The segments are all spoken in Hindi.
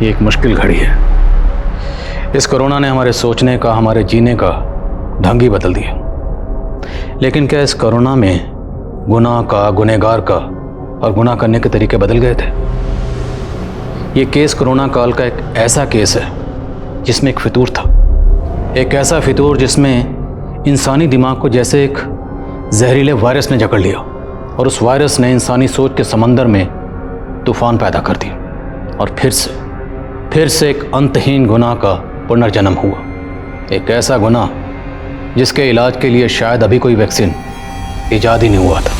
ये एक मुश्किल घड़ी है। इस कोरोना ने हमारे सोचने का, हमारे जीने का ढंग ही बदल दिया। लेकिन क्या इस कोरोना में गुनाह का, गुनहगार का और गुनाह करने के तरीके बदल गए थे? ये केस कोरोना काल का एक ऐसा केस है जिसमें एक फितूर था, एक ऐसा फितूर जिसमें इंसानी दिमाग को जैसे एक जहरीले वायरस ने जकड़ लिया और उस वायरस ने इंसानी सोच के समंदर में तूफान पैदा कर दी और फिर से एक अंतहीन गुनाह का पुनर्जन्म हुआ। एक ऐसा गुनाह जिसके इलाज के लिए शायद अभी कोई वैक्सीन इजाद ही नहीं हुआ था।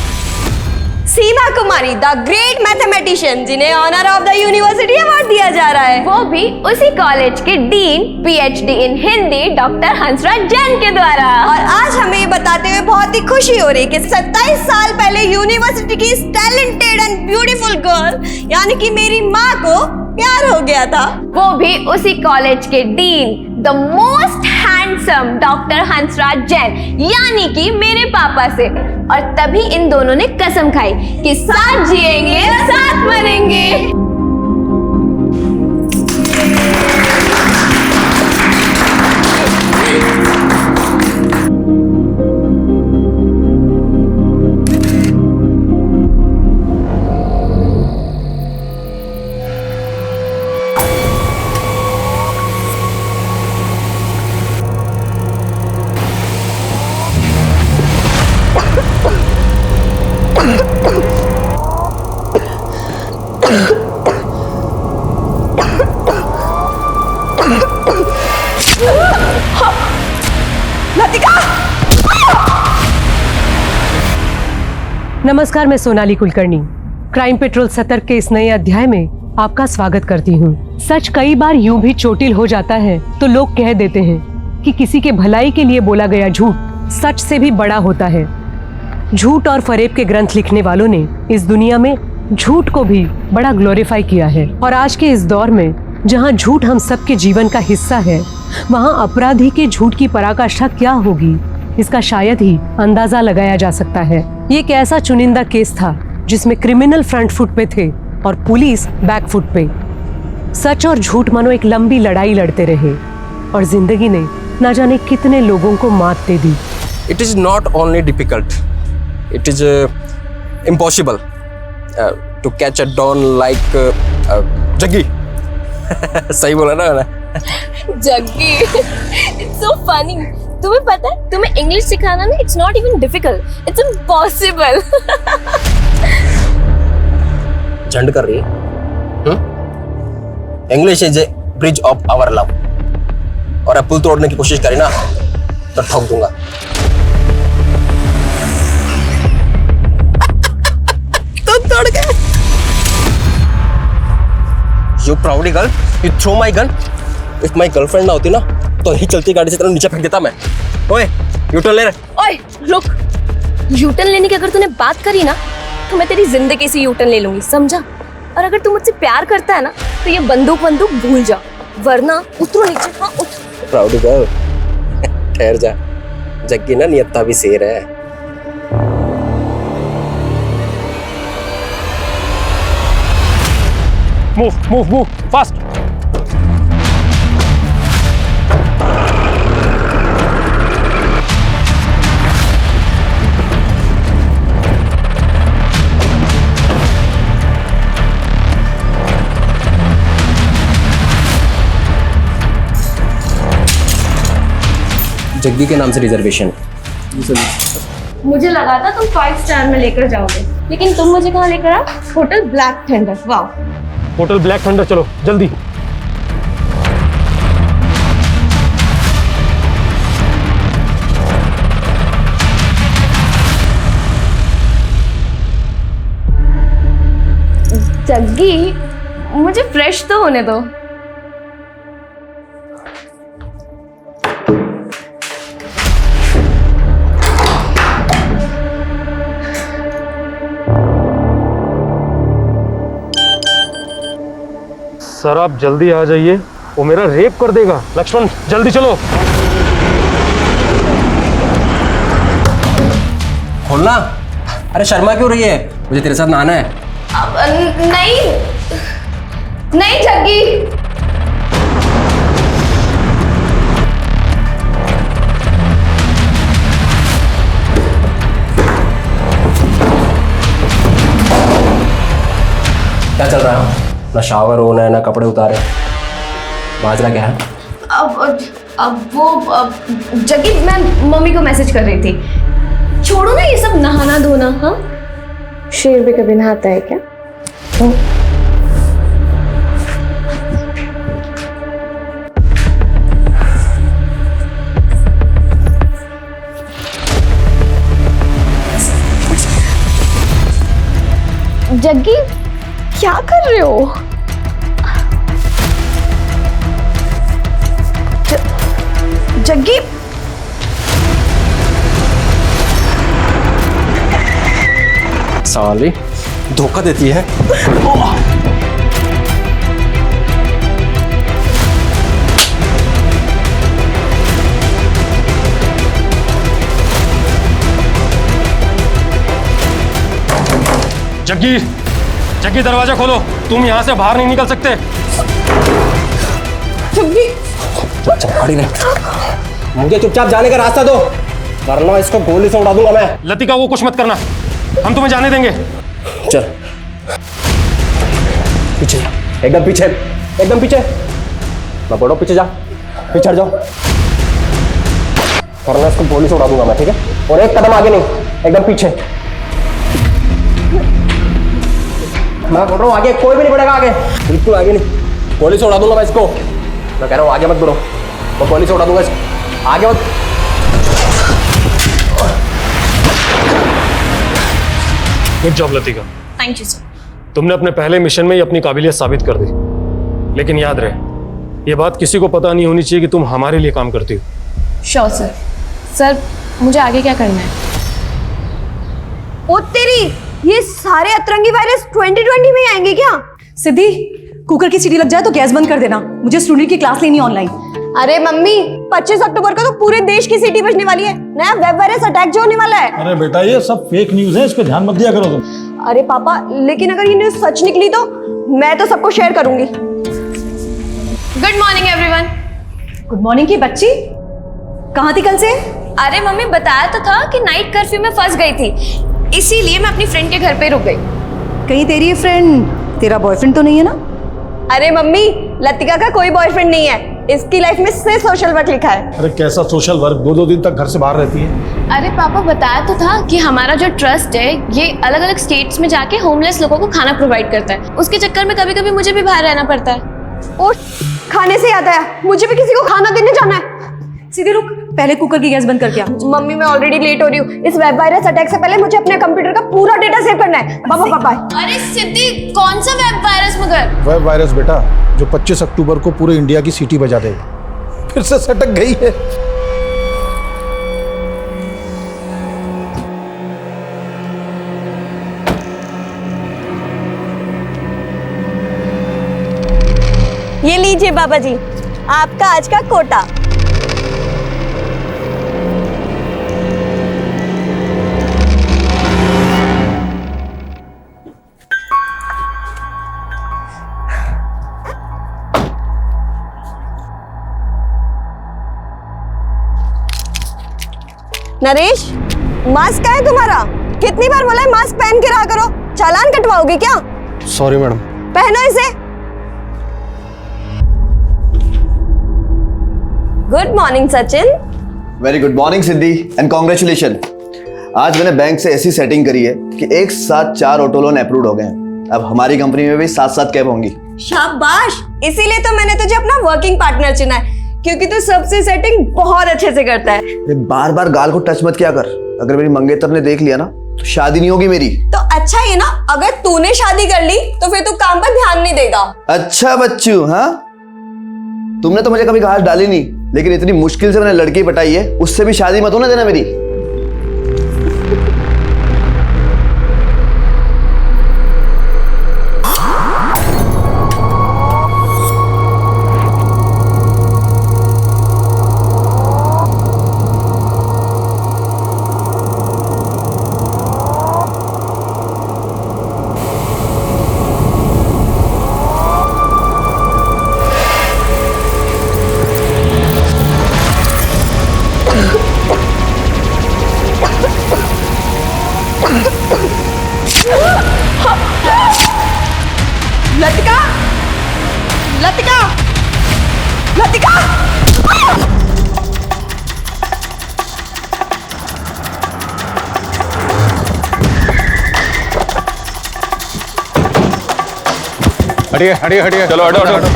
Seema Kumari, the great mathematician, जिन्हें honour of the university award दिया जा रहा है, वो भी उसी कॉलेज के dean, PhD in Hindi, doctor Hansraj Jain के द्वारा। और आज हमें ये बताते हुए बहुत ही खुशी हो रही है कि 27 साल पहले यूनिवर्सिटी की इस टैलेंटेड एंड ब्यूटीफुल गर्ल यानी कि मेरी माँ को प्यार हो गया था, वो भी उसी कॉलेज के dean, the most handsome doctor Hansraj Jain यानी कि मेरे पापा से। और तभी इन दोनों ने कसम खाई कि साथ जिएंगे साथ मरेंगे। नमस्कार, मैं सोनाली कुलकर्णी क्राइम पेट्रोल सतर्क के इस नए अध्याय में आपका स्वागत करती हूँ। सच कई बार यूं भी चोटिल हो जाता है तो लोग कह देते हैं कि किसी के भलाई के लिए बोला गया झूठ सच से भी बड़ा होता है। झूठ और फरेब के ग्रंथ लिखने वालों ने इस दुनिया में झूठ को भी बड़ा ग्लोरीफाई किया है। और आज के इस दौर में जहाँ झूठ हम सबके जीवन का हिस्सा है, वहाँ अपराधी के झूठ की पराकाष्ठा क्या होगी, इसका शायद ही अंदाजा लगाया जा सकता है। ये एक ऐसा चुनिंदा केस था जिसमें क्रिमिनल फ्रंट फुट पे थे और पुलिस बैक फुट पे। सच और झूठ मानो एक लंबी लड़ाई लड़ते रहे और जिंदगी ने न जाने कितने लोगों को मात दे दी। It is not only difficult, it is impossible to catch a don like Jaggi. सही बोला ना मैंने? Jaggi, it's so funny. तुम्हें पता है, तुम्हें इंग्लिश सिखाना ना, it's not even difficult, it's impossible. झंड कर रही है। English is a bridge of our love. और अब पुल तोड़ने की कोशिश करी ना तो ठोक दूंगा। तो तोड़ गए। You proud girl, you throw my gun. If my girlfriend ना होती ना तो ही चलती गाड़ी से तेरा नीचे फेंक देता मैं। ओए, यूटर्न ले रहे। ओए, रुक। यूटर्न लेने की अगर तूने बात करी ना तो मैं तेरी जिंदगी से यूटर्न ले लूंगी, समझा? और अगर तू मुझसे प्यार करता है ना तो ये बंदूक भूल जा, वरना उतरो नीचे। हाँ, उठ। प्राउड गर्ल, ठहर जा। जग्गी ना नियत्ता भी शेर है। Move, fast. जग्गी के नाम से रिजर्वेशन। मुझे लगा था तुम 5 स्टार में लेकर जाओगे, लेकिन तुम मुझे कहाँ लेकर आओ? Hotel black thunder. वाह, होटल ब्लैक थंडर, चलो जल्दी। जग्गी, मुझे फ्रेश तो होने दो। सर आप जल्दी आ जाइए, वो मेरा रेप कर देगा। लक्ष्मण जल्दी चलो। खोलना। अरे शर्मा क्यों रही है? मुझे तेरे साथ नहाना है। नहीं नहीं जग्गी, क्या चल रहा है? ना शावर होना है ना कपड़े उतारे, माजरा क्या है? जग्गी मैं मम्मी को मैसेज कर रही थी, छोड़ो ना ये सब नहाना धोना। हाँ, शेर भी कभी नहाता है क्या? जग्गी क्या कर रहे हो? जग्गी साली धोखा देती है। जग्गी, जग्गी दरवाजा खोलो, तुम यहाँ से बाहर नहीं निकल सकते। चुपचाप खड़ी रह, मुझे चुपचाप जाने का रास्ता दो, वरना इसको गोली से उड़ा दूंगा मैं। लतिका को कुछ मत करना, हम तुम्हें जाने देंगे। चल पीछे, एकदम पीछे, एकदम पीछे। मैं बोलो पीछे जा, पीछे हट जाओ, वरना इसको गोली से उड़ा दूंगा मैं, ठीक है? और एक कदम आगे नहीं, एकदम पीछे। मैं बोल रहा हूँ आगे कोई भी नहीं बढ़ेगा, आगे बिल्कुल आगे नहीं, गोली से उड़ा दूंगा मैं इसको। मैं कह रहा हूँ आगे मत बढ़ो, मैं गोली से उड़ा दूंगा इसको, आगे मत। Good job Latika, thank you sir. तुमने अपने पहले मिशन में ही अपनी काबिलियत साबित कर दी। लेकिन याद रहे, ये बात किसी को पता नहीं होनी चाहिए कि तुम हमारे लिए काम करती हो। Sure sir. सर मुझे आगे क्या करना है? ओ तेरी, ये सारे अतरंगी वायरस 2020 में ही आएंगे क्या? सिद्धि, कुकर की सीटी लग जाए तो गैस बंद कर देना, मुझे स्टूडेंट की क्लास लेनी ऑनलाइन। अरे मम्मी, 25 अक्टूबर को तो पूरे देश की सीटी बजने वाली है, नया वेब वायरस अटैक जो होने वाला है। अरे बेटा ये सब फेक न्यूज है, इस पे ध्यान मत दिया करो तुम। अरे पापा, लेकिन अगर ये न्यूज सच निकली तो मैं तो सबको शेयर करूंगी। Good morning everyone. Good morning की बच्ची, कहाँ थी कल से? अरे मम्मी बताया तो था कि नाइट कर्फ्यू में फंस गई थी, इसीलिए मैं अपनी फ्रेंड के घर पे रुक गई। कहीं तेरी ये फ्रेंड तेरा बॉयफ्रेंड तो नहीं है ना? अरे मम्मी, लतिका का कोई बॉयफ्रेंड नहीं है, इसकी लाइफ में सिर्फ सोशल वर्क लिखा है। अरे कैसा सोशल वर्क, 2-2 दिन तक घर से बाहर रहती है। अरे पापा बताया तो था कि हमारा जो ट्रस्ट है ये अलग अलग स्टेट्स में जाके होमलेस लोगों को खाना प्रोवाइड करता है, उसके चक्कर में कभी कभी मुझे भी बाहर रहना पड़ता है। और खाने से याद आया, मुझे भी किसी को खाना देने जाना है। सीधे रुक, पहले कुकर की गैस बंद करके आ। मम्मी मैं ऑलरेडी लेट हो रही हूँ, इस वेब वायरस अटैक से पहले मुझे अपने कंप्यूटर का पूरा डेटा सेव करना है। बाबा बाय। अरे सिद्धि, कौन सा वेब वायरस मगर? वेब वायरस बेटा, जो 25 अक्टूबर को पूरे इंडिया की सीटी बजा देगा। फिर से सटक गई है। ये लीजिए बाबा जी, आपका आज का कोटा। नरेश, मास्क है तुम्हारा? कितनी बार बोला है मास्क पहन के रहा करो, चालान कटवाओगे क्या? Sorry madam. पहनो इसे। Good morning Sachin. Very good morning Siddhi and congratulation. आज मैंने बैंक से ऐसी सेटिंग करी है कि एक साथ 4 ऑटो लोन अप्रूव हो गए हैं। अब हमारी कंपनी में भी 7-7 कैब होंगी। शाबाश, इसीलिए तो मैंने तुझे अपना वर्किंग पार्टनर चुना है, क्योंकि तू सबसे सेटिंग बहुत अच्छे से करता है। बार बार गाल को टच मत किया कर, अगर मेरी मंगेतर ने देख लिया ना तो शादी नहीं होगी मेरी। तो अच्छा है ना, अगर तूने शादी कर ली तो फिर तू काम पर ध्यान नहीं देगा। अच्छा बच्चू, हाँ तुमने तो मुझे कभी घास डाली नहीं, लेकिन इतनी मुश्किल से मैंने लड़की पटाई है, उससे भी शादी मत होने देना मेरी। लतिका, लतिका, लतिका। हटिए हटिए हटिए, चलो हटो हटो।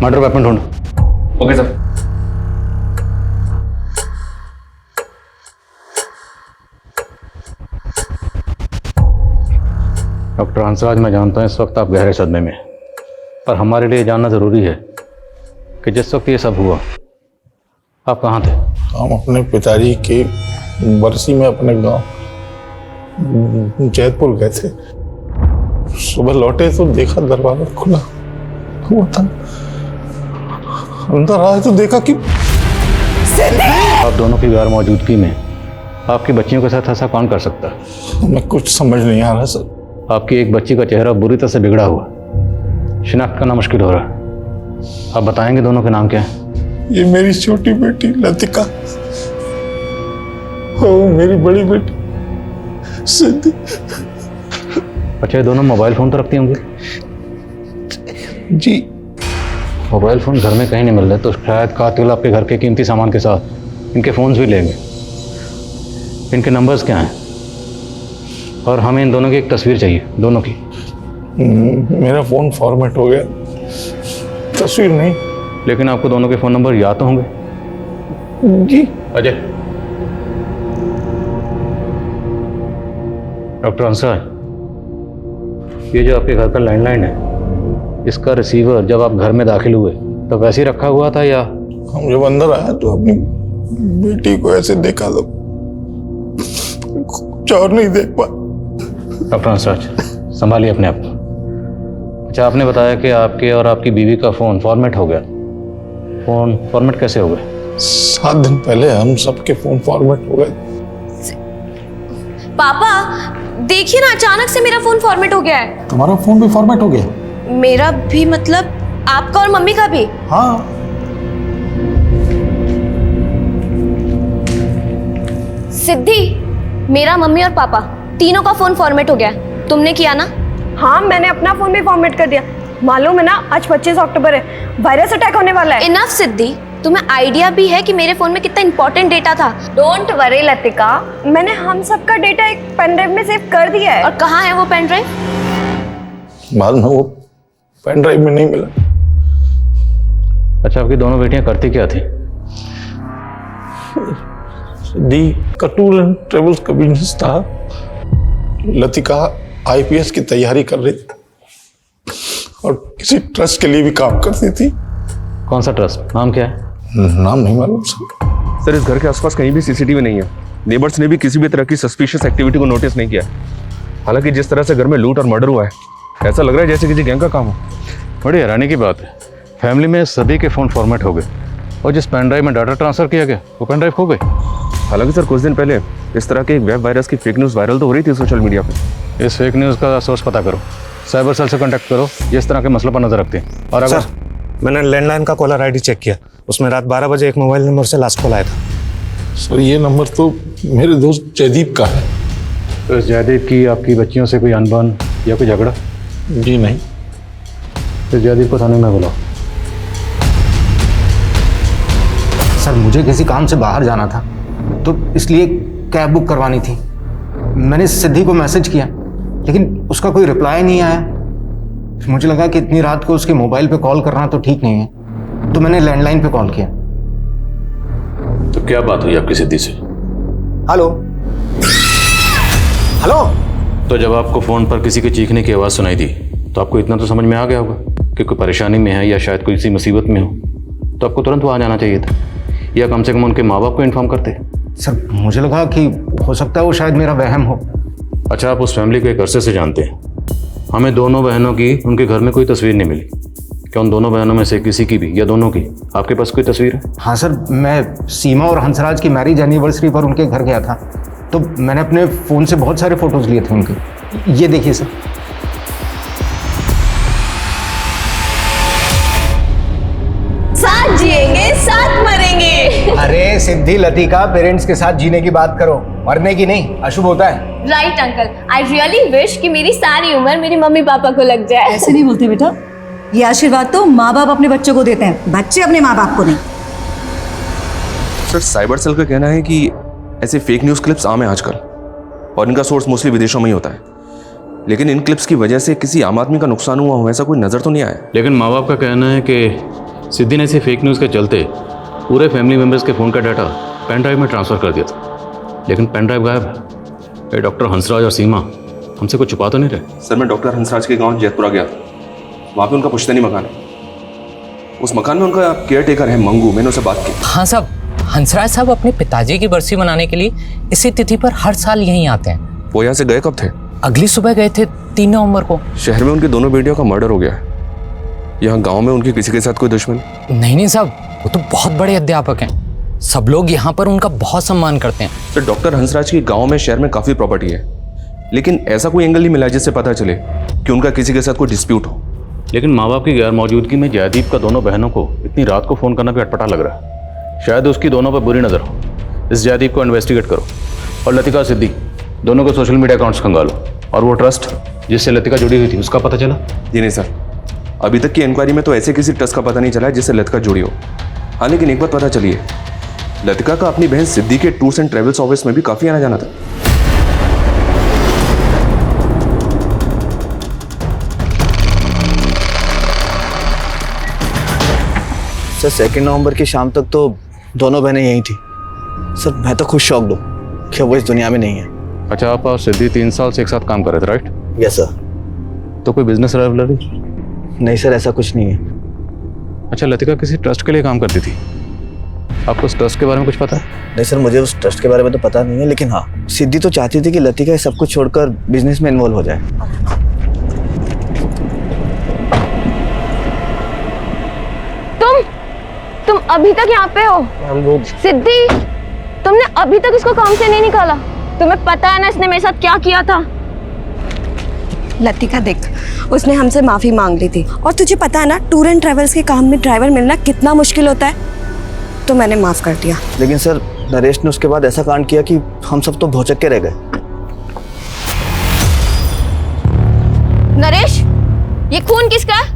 मर्डर वेपन ढूंढो। Okay sir. डॉक्टर हंसराज, मैं जानता हूँ इस वक्त आप गहरे सदमे में, पर हमारे लिए जानना ज़रूरी है कि जिस वक्त ये सब हुआ आप कहाँ थे? हम अपने पिताजी के बरसी में अपने गांव जैतपुर गए थे। सुबह लौटे तो देखा दरवाजा खुला हुआ था। अंदर आए तो देखा कि आप दोनों की गैर मौजूदगी में आपकी बच्चियों के साथ ऐसा कौन कर सकता है? हमें कुछ समझ नहीं आ रहा सर। आपकी एक बच्ची का चेहरा बुरी तरह से बिगड़ा हुआ, शिनाख्त करना मुश्किल हो रहा है। आप बताएंगे दोनों के नाम क्या है? ये मेरी छोटी बेटी लतिका और मेरी बड़ी बेटी सिद्धि। अच्छा, ये दोनों मोबाइल फ़ोन तो रखती होंगी? जी। मोबाइल फ़ोन घर में कहीं नहीं मिल रहे, तो शायद कातिल आपके घर के कीमती सामान के साथ इनके फ़ोन्स भी लेंगे। इनके नंबर्स क्या हैं? और हमें इन दोनों की एक तस्वीर चाहिए, दोनों की। मेरा फ़ोन फॉर्मेट हो गया, तस्वीर नहीं। लेकिन आपको दोनों के फ़ोन नंबर याद तो होंगे? जी। अजय, डॉक्टर हंसराज, ये जो आपके घर का लैंडलाइन है, इसका रिसीवर जब आप घर में दाखिल हुए तो वैसे ही रखा हुआ था या? हम जब अंदर आए तो अपनी बेटी को ऐसे देखा तो कुछ और नहीं देख पा। डॉक्टर हंसराज, संभालिए अपने आप को। अच्छा, आपने बताया कि आपके और आपकी बीवी का फ़ोन फॉर्मेट हो गया। फ़ोन फॉर्मेट कैसे हो गए? 7 दिन पहले हम सबके फ़ोन फॉर्मेट हो गए। पापा देखिए ना, अचानक से मेरा फोन फॉर्मेट हो गया है। तुम्हारा फ़ोन भी फॉर्मेट हो गया? मेरा भी मतलब आपका और मम्मी का भी? हाँ। सिद्धि, मेरा, मम्मी और पापा तीनों का फोन फॉर्मेट हो गया। तुमने किया ना? हाँ, मैंने अपना फोन भी फॉर्मेट कर दिया। मालूम है ना, आज 25 अक्टूबर है, वायरस अटैक होने वाला है। इनफ सिद्धि, तुम्हें आइडिया भी है कि मेरे फोन में कितना इंपॉर्टेंट डेटा था। डोंट वरी लतिका, मैंने हम सबका डेटा एक पेन ड्राइव में सेव कर दिया है। और कहाँ है वो पेन ड्राइव? बाद में वो पेन ड्राइव में नहीं मिला। अच्छा, आपकी दोनों बेटियां करती क्या थी? दी का टूर एंड ट्रेवल्स का बिजनेस था। लतिका IPS की तैयारी कर रही थी और किसी ट्रस्ट के लिए भी काम करती थी। कौन सा ट्रस्ट? नाम क्या है? नाम नहीं मालूम सर। सर, इस घर के आसपास कहीं भी CCTV नहीं है। नेबर्स ने भी किसी भी तरह की सस्पिशियस एक्टिविटी को नोटिस नहीं किया। हालांकि जिस तरह से घर में लूट और मर्डर हुआ है, ऐसा लग रहा है जैसे किसी गैंग का काम हो। बड़ी हैरानी की बात है, फैमिली में सभी के फ़ोन फॉर्मेट हो गए और जिस पेन ड्राइव में डाटा ट्रांसफ़र किया गया वो पेन ड्राइव खो गई। हालांकि सर, कुछ दिन पहले इस तरह के एक वेब वायरस की फेक न्यूज़ वायरल तो हो रही थी सोशल मीडिया पे। इस फेक न्यूज़ का सोर्स पता करो, साइबर सेल से कॉन्टैक्ट करो जिस तरह के मसलों पर नज़र रखते हैं। और अगर मैंने लैंडलाइन का कॉलर ID चेक किया, उसमें रात 12 बजे एक मोबाइल नंबर से लास्ट कॉल आया था। सर, ये नंबर तो मेरे दोस्त जयदीप का है। तो इस जयदीप की आपकी बच्चियों से कोई अनबन या कोई झगड़ा? जी नहीं। तो जयदीप को थाने में बुलाओ। सर, मुझे किसी काम से बाहर जाना था तो इसलिए कैब बुक करवानी थी। मैंने सिद्धि को मैसेज किया लेकिन उसका कोई रिप्लाई नहीं आया। मुझे लगा कि इतनी रात को उसके मोबाइल पे कॉल करना तो ठीक नहीं है, तो मैंने लैंडलाइन पे कॉल किया। तो क्या बात हुई आपकी सिद्धि से? Hello hello. तो जब आपको फ़ोन पर किसी के चीखने की आवाज़ सुनाई दी तो आपको इतना तो समझ में आ गया होगा कि कोई परेशानी में है या शायद कोई सी मुसीबत में हो, तो आपको तुरंत वहाँ जाना चाहिए था या कम से कम उनके माँ बाप को इन्फॉर्म करते। सर, मुझे लगा कि हो सकता है वो शायद मेरा वहम हो। अच्छा, आप उस फैमिली को एक अरसे से जानते हैं। हमें दोनों बहनों की उनके घर में कोई तस्वीर नहीं मिली। क्या उन दोनों बहनों में से किसी की भी या दोनों की आपके पास कोई तस्वीर है? हाँ सर, मैं सीमा और हंसराज की मैरिज एनिवर्सरी पर उनके घर गया था, तो मैंने अपने फ़ोन से बहुत सारे फोटोज़ लिए थे उनके। ये देखिए सर। साथ जिएंगे साथ मरेंगे। सिद्धि लतिका, पेरेंट्स के साथ जीने की बात करो, मरने की नहीं, अशुभ होता है। Right uncle, I really wish कि मेरी सारी उम्र मेरे मम्मी पापा को लग जाए। ऐसे नहीं बोलते बेटा, ये आशीर्वाद तो माँ बाप अपने बच्चों को देते हैं, बच्चे अपने माँ बाप को नहीं। सर, साइबर सेल का कहना है कि ऐसे फेक न्यूज़ क्लिप्स आम है आजकल और इनका सोर्स मोस्टली विदेशों में ही होता है, लेकिन इन क्लिप्स की वजह से किसी आम आदमी का नुकसान हुआ हो ऐसा कोई नज़र तो नहीं आया। लेकिन माँ बाप का कहना है कि सिद्धि ने ऐसे फेक न्यूज़ के चलते पूरे फैमिली मेम्बर्स के फ़ोन का डाटा पेन ड्राइव में ट्रांसफ़र कर दिया था, लेकिन पेन ड्राइव गायब है। ये डॉक्टर हंसराज और सीमा हमसे कुछ छुपा तो नहीं रहे? सर, मैं डॉक्टर हंसराज के गांव जैतपुरा गया था, वहाँ पे उनका पुश्तैनी मकान है। उस मकान में उनका केयर टेकर है मंगू, मैंने उससे बात की। हाँ साहब, हंसराज साहब अपने पिताजी की बरसी मनाने के लिए इसी तिथि पर हर साल यहीं आते हैं। वो यहाँ से गए कब थे? अगली सुबह गए थे 3 नवंबर को। शहर में उनकी दोनों बेटियों का मर्डर हो गया है। यहाँ गांव में उनकी किसी के साथ कोई दुश्मन? नहीं साहब, वो तो बहुत बड़े अध्यापक हैं, सब लोग यहाँ पर उनका बहुत सम्मान करते हैं। सर, डॉक्टर हंसराज की गांव में शहर में काफ़ी प्रॉपर्टी है, लेकिन ऐसा कोई एंगल नहीं मिला जिससे पता चले कि उनका किसी के साथ कोई डिस्प्यूट हो। लेकिन माँ बाप की गैर मौजूदगी में जयदीप का दोनों बहनों को इतनी रात को फ़ोन करना भी अटपटा लग रहा है। शायद उसकी दोनों पर बुरी नज़र हो। इस जयदीप को इन्वेस्टिगेट करो और लतिका सिद्धि दोनों को सोशल मीडिया अकाउंट्स खंगालो, और वो ट्रस्ट जिससे लतिका जुड़ी हुई थी उसका पता चला? जी नहीं सर, अभी तक की इंक्वायरी में तो ऐसे किसी ट्रस्ट का पता नहीं चला है जिससे लतिका जुड़ी हो। हाँ, लेकिन एक बात पता चली है, लतिका का अपनी बहन सिद्धि के टूर्स एंड ट्रेवल्स ऑफिस में भी काफ़ी आना जाना था। सर 2 नवंबर की शाम तक तो दोनों बहनें यहीं थी। सर मैं तो खुद शॉक्ड हूँ कि वो इस दुनिया में नहीं है। अच्छा, आप और सिद्धि 3 साल से एक साथ काम कर रहे थे, राइट? Yes sir. तो कोई बिजनेस राइवलरी? नहीं सर, ऐसा कुछ नहीं है। अच्छा, लतिका किसी ट्रस्ट के लिए काम करती थी, आपको उस ट्रस्ट के बारे में कुछ पता है? नहीं सर, मुझे उस ट्रस्ट के बारे में तो पता नहीं है, लेकिन हाँ, सिद्धि तो चाहती थी कि लतिका सब कुछ छोड़कर बिजनेस में इन्वॉल्व हो जाए। तुम अभी तक यहाँ पे हो? सिद्धि, तुमने अभी तक इसको काम से नहीं निकाला? तुम्हें पता है ना इसने मेरे साथ क्या किया था? लतिका देख, उसने हमसे माफी मांग ली थी, और तुझे पता है ना टूर एंड ट्रेवल्स के काम में ड्राइवर मिलना कितना मुश्किल होता है, तो मैंने माफ कर दिया। लेकिन सर, नरेश ने उसके बाद ऐसा कांड किया कि हम सब तो भौचक के रह गए। नरेश, ये खून किसका है?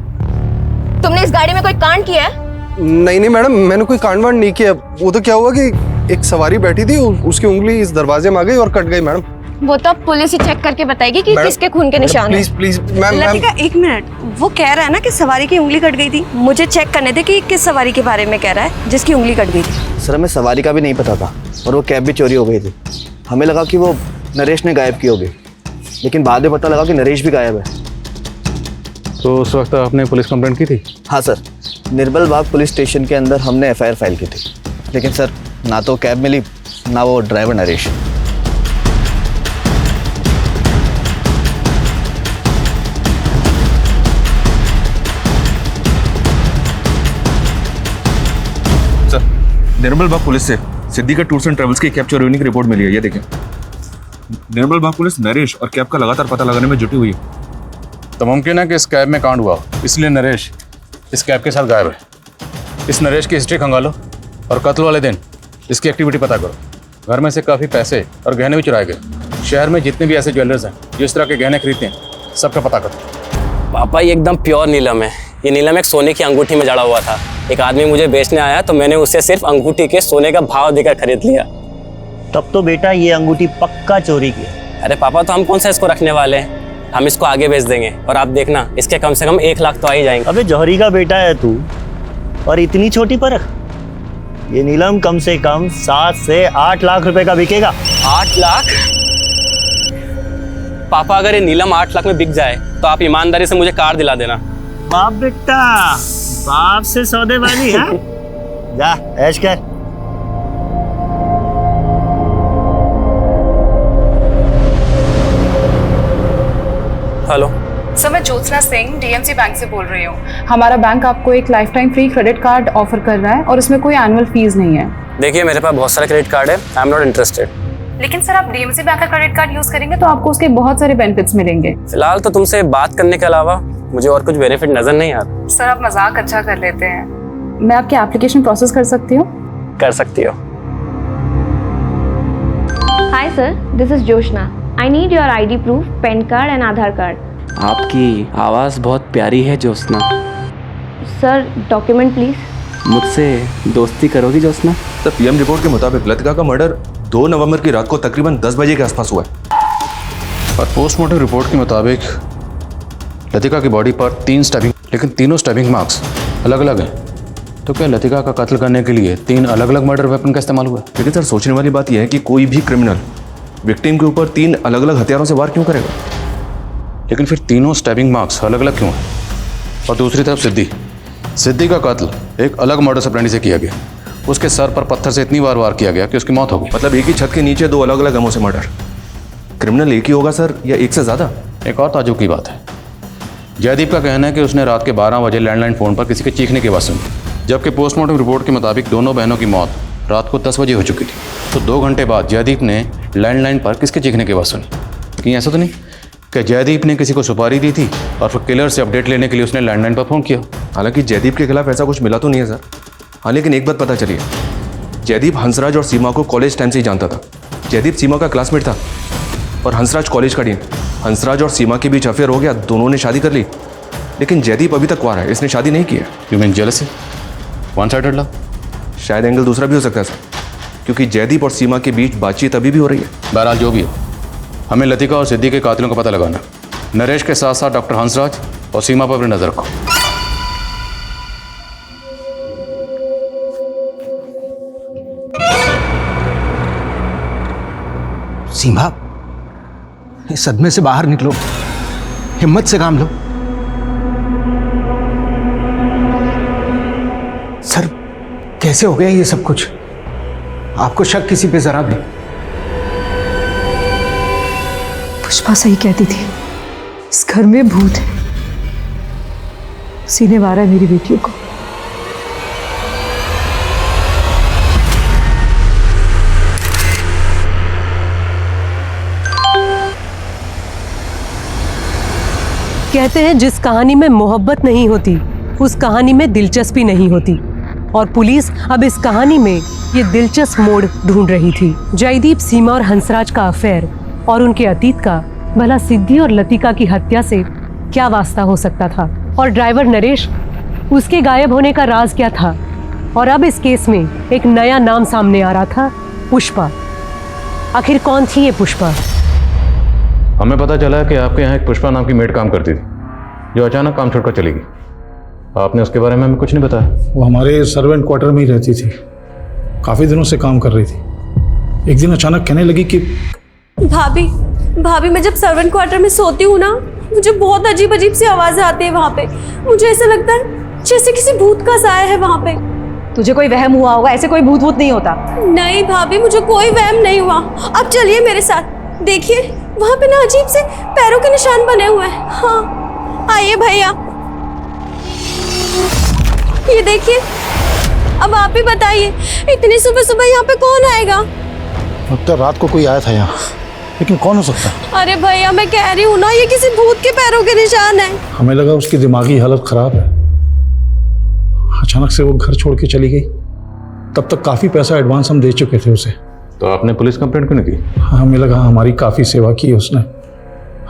तुमने इस गाड़ी में कोई कांड किया है? नहीं मैडम, मैंने कोई कांड वांड नहीं किया। वो तो क्या हुआ कि एक सवारी बैठी थी, उसकी उंगली इस दरवाजे में आ गई और कट गई मैडम। वो तो अब पुलिस ही चेक करके बताएगी कि किसके खून के निशान हैं। Please ma'am. लतिका, 1 मिनट, वो कह रहा है ना कि सवारी की उंगली कट गई थी। मुझे चेक करने दे कि किस सवारी के बारे में कह रहा है जिसकी उंगली कट गई थी। सर हमें सवारी का भी नहीं पता था, और वो कैब भी चोरी हो गई थी। हमें लगा कि वो नरेश ने गायब की होगी, लेकिन बाद में पता लगा कि नरेश भी गायब है। तो उस वक्त आपने पुलिस कंप्लेंट की थी? हाँ सर, निर्बल बाग पुलिस स्टेशन के अंदर हमने एफआईआर फाइल की थी, लेकिन सर ना तो कैब मिली ना वो ड्राइवर नरेश। सर, निर्मल बाग पुलिस से सिद्धि का टूर्स एंड ट्रेवल्स की कैब चोरी होने की रिपोर्ट मिली है, ये देखें। निर्मल बाग पुलिस नरेश और कैब का लगातार पता लगाने में जुटी हुई है। तो मुमकिन है कि इस कैब में कांड हुआ, इसलिए नरेश इस कैब के साथ गायब है। इस नरेश की हिस्ट्री खंगालो और कत्ल वाले दिन इसकी एक्टिविटी पता करो। घर में से काफ़ी पैसे और गहने भी चुराए गए। शहर में जितने भी ऐसे ज्वेलर्स हैं जो इस तरह के गहने खरीदते हैं, सबका पता करो। पापा, ये एकदम प्योर नीलम है। ये नीलम एक सोने की अंगूठी में जड़ा हुआ था। एक आदमी मुझे बेचने आया तो मैंने उसे सिर्फ अंगूठी के सोने का भाव देकर खरीद लिया। तब तो बेटा ये अंगूठी पक्का चोरी की है। अरे पापा, तो हम कौन सा इसको रखने वाले हैं? हम इसको आगे बेच देंगे और आप देखना इसके कम से कम 1 लाख तो आ ही जाएंगे। अबे जौहरी का बेटा है तू, और इतनी छोटी परख। ये नीलम कम से कम 7 से 8 लाख रुपए का बिकेगा। 8 लाख? पापा, अगर ये नीलम 8 लाख में बिक जाए तो आप ईमानदारी से मुझे कार दिला देना। बाप बेटा, बाप से सौदेबाजी है। जा ऐश कर। हेलो सर, मैं ज्योत्सना सिंह डीएमसी बैंक से बोल रही हूँ। हमारा बैंक आपको एक life time free credit card offer कर रहा है और इसमें कोई एनुअल फीस नहीं है। देखिए, मेरे पास बहुत सारे क्रेडिट कार्ड है, आई एम नॉट इंटरेस्टेड। लेकिन सर, आप डीएमसी बैंक का क्रेडिट कार्ड यूज करेंगे तो आपको उसके बहुत सारे बेनिफिट्स मिलेंगे। फिलहाल तो तुमसे बात करने के अलावा मुझे और कुछ बेनिफिट नजर नहीं आ रहा। सर, आप मजाक अच्छा कर लेते हैं। मैं आपकी एप्लीकेशन प्रोसेस कर सकती हूँ? कर सकती हो। Hi sir, this is Joshna. I need your ID proof, pan card and Aadhaar card. आपकी आवाज़ बहुत प्यारी है ज्योत्सना। Sir document please. मुझसे दोस्ती करोगी ज्योत्सना? सर पीएम रिपोर्ट के मुताबिक लतिका का मर्डर 2 नवंबर की रात को तकरीबन 10 बजे के आसपास हुआ है। और पोस्टमार्टम रिपोर्ट के मुताबिक लतिका की बॉडी पर 3 स्टैबिंग, लेकिन तीनों स्टैबिंग मार्क्स अलग अलग हैं। तो क्या लतिका का कत्ल करने के लिए 3 अलग अलग मर्डर वेपन का इस्तेमाल हुआ? लेकिन सर सोचने वाली बात यह है कि कोई भी क्रिमिनल विक्टिम के ऊपर 3 अलग अलग हथियारों से वार क्यों करेगा? लेकिन फिर तीनों स्टैबिंग मार्क्स अलग अलग क्यों हैं? और दूसरी तरफ सिद्धि का कत्ल एक अलग मर्डर ऑपरेंडी से किया गया। उसके सर पर पत्थर से इतनी बार वार किया गया कि उसकी मौत हो गई। मतलब एक ही छत के नीचे 2 अलग अलग गमों से मर्डर। क्रिमिनल एक ही होगा सर या एक से ज़्यादा? एक और ताज्जुब की बात है, जयदीप का कहना है कि उसने रात के 12 बजे लैंडलाइन फ़ोन पर किसी के चीखने की आवाज़ सुनी, जबकि पोस्टमार्टम रिपोर्ट के मुताबिक दोनों बहनों की मौत रात को 10 बजे हो चुकी थी। तो 2 घंटे बाद जयदीप ने लैंडलाइन पर किसके चीखने की आवाज़ सुनी? कहीं ऐसा तो नहीं कि जयदीप ने किसी को सुपारी दी थी और फिर किलर से अपडेट लेने के लिए उसने लैंडलाइन पर फ़ोन किया? हालांकि जयदीप के खिलाफ ऐसा कुछ मिला तो नहीं है सर। हाँ, लेकिन एक बात पता चली है, जयदीप हंसराज और सीमा को कॉलेज टाइम से ही जानता था। जयदीप सीमा का क्लासमेट था और हंसराज कॉलेज का डीन। हंसराज और सीमा के बीच अफेयर हो गया, दोनों ने शादी कर ली, लेकिन जयदीप अभी तक कुंवारा है, इसने शादी नहीं की है। You mean jealousy? One sided love? शायद एंगल दूसरा भी हो सकता है सर, क्योंकि जयदीप और सीमा के बीच बातचीत अभी भी हो रही है। बहरहाल जो भी हो, हमें लतिका और सिद्धि के कातिलों का पता लगाना। नरेश के साथ साथ डॉक्टर हंसराज और सीमा पर भी नजर रखो। सीमा, इस सदमे से बाहर निकलो, हिम्मत से काम लो। सर, कैसे हो गया ये सब कुछ? आपको शक किसी पे जरा भी? पुष्पा सही कहती थी, इस घर में भूत है, उसी ने मारा है मेरी बेटियों को। कहते हैं जिस कहानी में मोहब्बत नहीं होती उस कहानी में दिलचस्पी नहीं होती, और पुलिस अब इस कहानी में ये दिलचस्प मोड़ ढूंढ रही थी। जयदीप, सीमा और हंसराज का अफेयर और उनके अतीत का भला सिद्धि और लतिका की हत्या से क्या वास्ता हो सकता था? और ड्राइवर नरेश, उसके गायब होने का राज क्या था? और अब इस केस में एक नया नाम सामने आ रहा था, पुष्पा। आखिर कौन थी ये पुष्पा? हमें पता चला कि आपके यहाँ एक पुष्पा नाम की मेड काम करती थी, जो अचानक काम छोड़कर चली गई। आपने उसके बारे में हमें कुछ नहीं बताया। वो हमारे सर्वेंट क्वार्टर में ही रहती थी, काफ़ी दिनों से काम कर रही थी। एक दिन अचानक कहने लगी कि भाभी मैं जब सर्वेंट क्वार्टर में सोती हूँ ना, मुझे बहुत अजीब अजीब सी आवाज़ें आती है वहाँ पे। मुझे ऐसा लगता है जैसे किसी भूत का साया है वहाँ पे। तुझे कोई वहम हुआ होगा, ऐसे कोई भूत भूत नहीं होता। नहीं भाभी, मुझे कोई वहम नहीं हुआ। अब चलिए मेरे साथ, देखिए वहाँ पे ना अजीब से पैरों के निशान बने हुए हैं। हाँ आइए भैया, ये देखिए। अब आप ही बताइए, इतनी सुबह सुबह यहाँ पे कौन आएगा? लगता है रात को कोई आया था यहाँ, लेकिन कौन हो सकता है? अरे भैया मैं कह रही हूँ ना, ये किसी भूत के पैरों के निशान है। हमें लगा उसकी दिमागी हालत खराब है, अचानक से वो घर छोड़ के चली गई। तब तक काफी पैसा एडवांस हम दे चुके थे उसे। तो आपने पुलिस कंप्लेंट क्यों नहीं की? हमें लगा हमारी काफी सेवा की है उसने,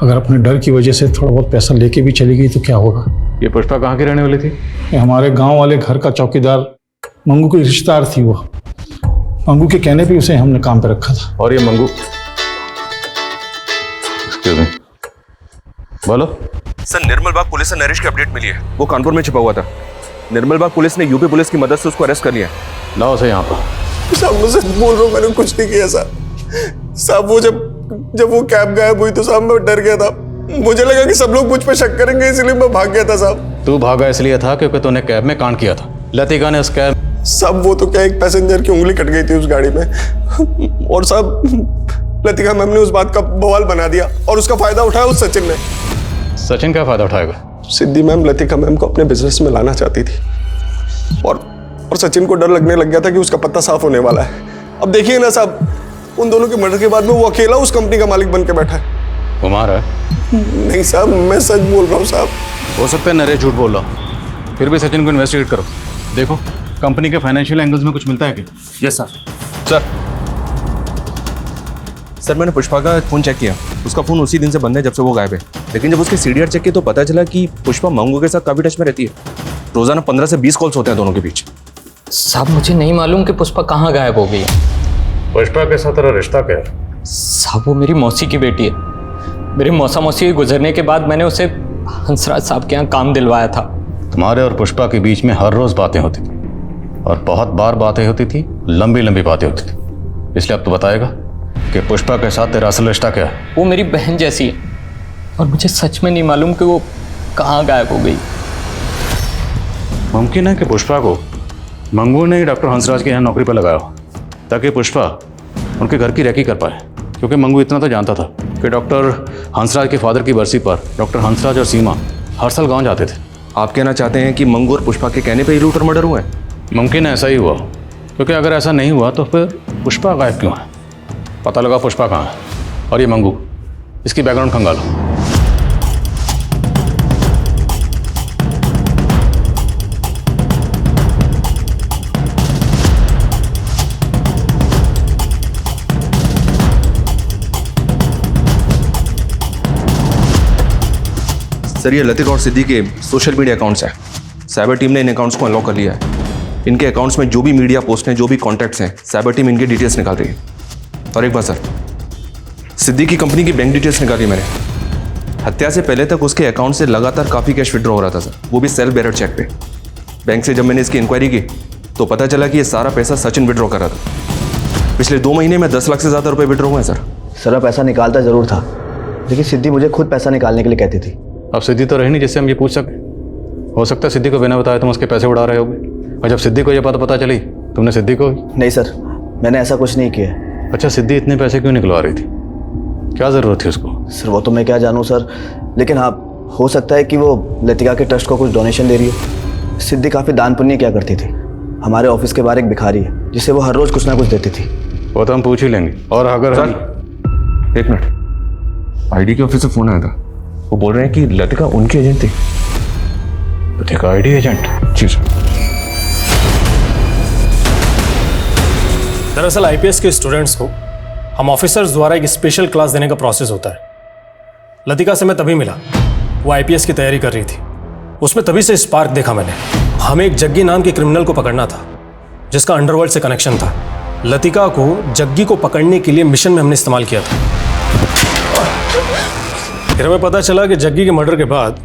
अगर अपने डर की वजह से थोड़ा बहुत पैसा लेके भी चली गई तो क्या होगा। ये पुष्पा कहाँ की रहने वाली थी? ये हमारे गांव वाले घर का चौकीदार मंगू की रिश्तेदार थी। वो मंगू के कहने पे उसे हमने काम पे रखा था। और ये मंगू, बोलो सर, निर्मल बाग पुलिस से नरेश की अपडेट मिली है। वो कानपुर में छिपा हुआ था। निर्मल बाग पुलिस ने यूपी पुलिस की मदद से उसको अरेस्ट कर लिया है। लाओ उसे यहाँ पर। साहब मैं सच बोल रहा हूँ, मैंने कुछ नहीं किया साहब। वो जब वो कैब गायब हुई तो साहब मैं डर गया था। मुझे लगा कि सब लोग मुझ पे शक करेंगे, इसलिए मैं भाग गया था साहब। तू भागा इसलिए था क्योंकि तूने कैब में कांड किया था। लतिका ने उस कैब साहब, वो तो क्या, एक पैसेंजर की उंगली कट गई थी उस गाड़ी में, और साहब लतिका मैम ने उस बात का बवाल बना दिया और उसका फायदा उठाया उस सचिन ने। सचिन क्या फायदा उठाएगा? सिद्धि मैम लतिका मैम को अपने बिजनेस में लाना चाहती थी, और सचिन को डर लगने लग गया था कि उसका पत्ता साफ होने वाला है। अब देखिए ना साहब, उन दोनों के मर्डर के बाद में वो अकेला उस कंपनी का मालिक बन के बैठा है। कुमार है? नहीं साहब, मैं सच बोल रहा हूँ साहब। हो सकता है नरेश झूठ बोल रहा, फिर भी सचिन को इन्वेस्टिगेट करो। देखो कंपनी के फाइनेंशियल एंगल्स में कुछ मिलता है क्या? Yes sir. सर सर मैंने पुष्पा का फ़ोन चेक किया, उसका फ़ोन उसी दिन से बंद है जब से वो गायब है। लेकिन जब उसके सीडीआर चेक किया तो पता चला कि पुष्पा मंगू के साथ काफ़ी टच में रहती है। रोज़ाना 15 से 20 कॉल्स होते हैं दोनों के बीच। साहब मुझे नहीं मालूम कि पुष्पा कहाँ गायब हो गई। पुष्पा के साथ तेरा रिश्ता क्या है? साहब वो मेरी मौसी की बेटी है। मेरी मौसा मौसी के गुजरने के बाद मैंने उसे हंसराज साहब के यहाँ काम दिलवाया था। तुम्हारे और पुष्पा के बीच में हर रोज़ बातें होती थी और बहुत बार बातें होती थी, लंबी लंबी बातें होती थी। इसलिए अब तो बताएगा कि पुष्पा के साथ तेरा असल रिश्ता क्या है? वो मेरी बहन जैसी है और मुझे सच में नहीं मालूम कि वो कहाँ गायब हो गई। मुमकिन है कि पुष्पा को मंगू ने डॉक्टर हंसराज के यहाँ नौकरी पर लगाया हो ताकि पुष्पा उनके घर की रेकी कर पाए, क्योंकि मंगू इतना तो जानता था कि डॉक्टर हंसराज के फादर की बरसी पर डॉक्टर हंसराज और सीमा हर साल गाँव जाते थे। आप कहना चाहते हैं कि मंगू और पुष्पा के कहने पर ही लूट और मर्डर हुआ है? मुमकिन है ऐसा ही हुआ, क्योंकि अगर ऐसा नहीं हुआ तो फिर पुष्पा गायब क्यों है? पता लगा पुष्पा कहाँ है और ये मंगू, इसकी बैकग्राउंड खंगालो। सर ये लतिका और सिद्दी के सोशल मीडिया अकाउंट्स हैं। साइबर टीम ने इन अकाउंट्स को अनलॉक कर लिया है। इनके अकाउंट्स में जो भी मीडिया पोस्ट हैं, जो भी कॉन्टैक्ट्स हैं, साइबर टीम इनकी डिटेल्स निकाल रही है। और एक बार सर, सिद्दी की कंपनी की बैंक डिटेल्स निकाली मैंने। हत्या से पहले तक उसके अकाउंट से लगातार काफ़ी कैश विड्रॉ हो रहा था सर, वो भी सेल्फ बेरर चेक पे। बैंक से जब मैंने इसकी इंक्वायरी की तो पता चला कि ये सारा पैसा सचिन विड्रॉ कर रहा था। पिछले 2 महीने में 10 लाख से ज़्यादा रुपये विड्रॉ हुए हैं सर। सर पैसा निकालता ज़रूर था, लेकिन सिद्धि मुझे खुद पैसा निकालने के लिए कहती थी। अब सिद्धि तो रही नहीं जिससे हम ये पूछ सकें। हो सकता है सिद्धि को बिना बताए तुम उसके पैसे उड़ा रहे होगे, और जब सिद्धि को ये बात पता चली तुमने सिद्धि को। नहीं सर, मैंने ऐसा कुछ नहीं किया। अच्छा, सिद्धि इतने पैसे क्यों निकलवा रही थी? क्या ज़रूरत थी उसको? सर वो तो मैं क्या जानूँ सर, लेकिन हाँ हो सकता है कि वो लतिका के ट्रस्ट को कुछ डोनेशन दे रही हो। सिद्धि काफ़ी दान पुण्य किया करती थी। हमारे ऑफिस के बाहर एक भिखारी है जिसे वो हर रोज़ कुछ ना कुछ देती थी। वो तो हम पूछ ही लेंगे। और अगर सर एक मिनट, आईडी के ऑफिस से फ़ोन आया था, वो बोल रहे हैं कि लतिका उनकी एजेंट थी। Latika ID agent? जी सर। दरअसल आईपीएस के स्टूडेंट्स को हम ऑफिसर्स द्वारा एक स्पेशल क्लास देने का प्रोसेस होता है। लतिका से मैं तभी मिला, वो आईपीएस की तैयारी कर रही थी। उसमें तभी से स्पार्क देखा मैंने। हमें एक जग्गी नाम के क्रिमिनल को पकड़ना था जिसका अंडरवर्ल्ड से कनेक्शन था। लतिका को जग्गी को पकड़ने के लिए मिशन में हमने इस्तेमाल किया था। फिर हमें पता चला कि जग्गी के मर्डर के बाद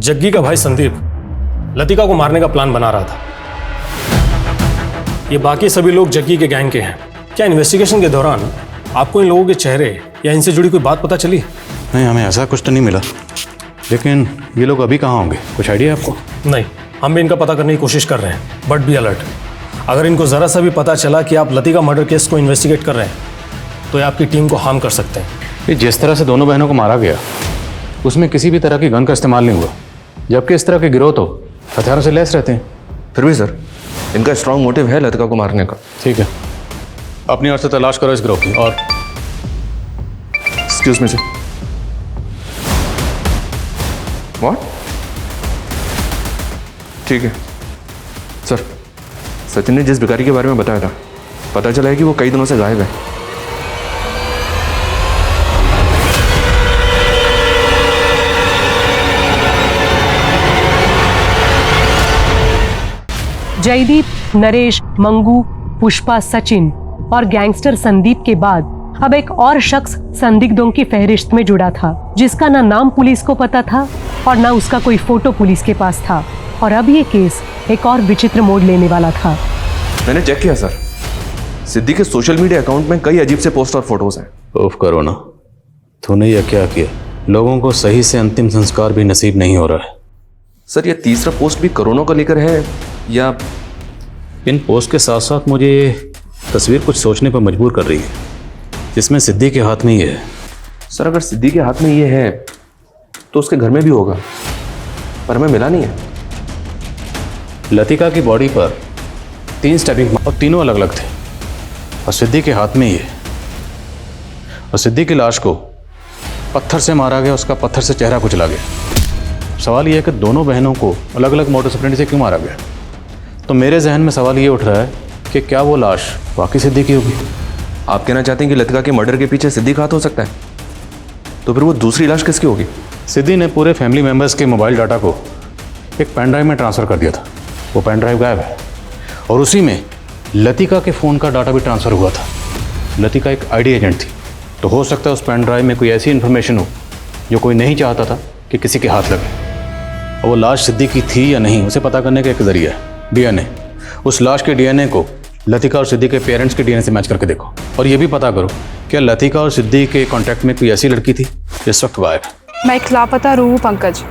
जग्गी का भाई संदीप लतिका को मारने का प्लान बना रहा था। ये बाकी सभी लोग जग्गी के गैंग के हैं। क्या इन्वेस्टिगेशन के दौरान आपको इन लोगों के चेहरे या इनसे जुड़ी कोई बात पता चली? नहीं, हमें ऐसा कुछ तो नहीं मिला। लेकिन ये लोग अभी कहाँ होंगे, कुछ आइडिया आपको? नहीं, हम भी इनका पता करने की कोशिश कर रहे हैं, बट बी अलर्ट। अगर इनको ज़रा सा भी पता चला कि आप लतिका मर्डर केस को इन्वेस्टिगेट कर रहे हैं तो ये आपकी टीम को हार्म कर सकते हैं। ये जिस तरह से दोनों बहनों को मारा गया उसमें किसी भी तरह की गन का इस्तेमाल नहीं हुआ, जबकि इस तरह के गिरोह तो हथियारों से लैस रहते हैं। फिर भी सर इनका स्ट्रांग मोटिव है लतिका को मारने का। ठीक है, अपनी ओर से तलाश करो इस गिरोह की। और एक्सक्यूज मी सर। व्हाट? ठीक है सर, सचिन ने जिस भिखारी के बारे में बताया था पता चला है कि वो कई दिनों से गायब है। जयदीप, नरेश, मंगू, पुष्पा, सचिन और गैंगस्टर संदीप के बाद अब एक और शख्स संदिग्धों की फहरिस्त में जुड़ा था, जिसका ना नाम पुलिस को पता था और ना उसका कोई फोटो पुलिस के पास था। और अब ये केस एक और विचित्र मोड़ लेने वाला था। मैंने चेक किया सर, सिद्दी के सोशल मीडिया अकाउंट में कई अजीब से पोस्ट और फोटोज हैं। उफ करो ना, तूने यह क्या किया? लोगों को सही से अंतिम संस्कार भी नसीब नहीं हो रहा है। सर ये तीसरा पोस्ट भी कोरोना को लेकर है या? इन पोस्ट के साथ साथ मुझे ये तस्वीर कुछ सोचने पर मजबूर कर रही है, जिसमें सिद्दी के हाथ में ये है। सर अगर सिद्दी के हाथ में ये है तो उसके घर में भी होगा, पर हमें मिला नहीं है। लतिका की बॉडी पर 3 स्टैबिंग और तीनों अलग अलग थे, और सिद्दी के हाथ में ये। और सिद्दी की लाश को पत्थर से मारा गया, उसका पत्थर से चेहरा कुचला गया। सवाल यह है कि दोनों बहनों को अलग अलग मोटर ऑपरेंडी से क्यों मारा गया? तो मेरे जहन में सवाल ये उठ रहा है कि क्या वो लाश वाकई सिद्दी की होगी? आप कहना चाहते हैं कि लतिका के मर्डर के पीछे सिद्दी का हाथ हो सकता है? तो फिर वो दूसरी लाश किसकी होगी? सिद्धि ने पूरे फैमिली मेंबर्स के मोबाइल डाटा को एक पेन ड्राइव में ट्रांसफ़र कर दिया था। वो पेन ड्राइव गायब है और उसी में लतिका के फ़ोन का डाटा भी ट्रांसफ़र हुआ था। लतिका एक आईडी एजेंट थी, तो हो सकता है उस पेन ड्राइव में कोई ऐसी इन्फॉर्मेशन हो जो कोई नहीं चाहता था कि किसी के हाथ लगे। और वो लाश सिद्धि की थी या नहीं, उसे पता करने का एक जरिया है डीएनए। उस लाश के डीएनए को लतिका और सिद्धि के पेरेंट्स के डीएनए से मैच करके देखो, और ये भी पता करो क्या लतिका और सिद्धि के कांटेक्ट में कोई ऐसी लड़की थी जिस वक्त गायब है। मैं एक लापता रूह हूँ पंकज,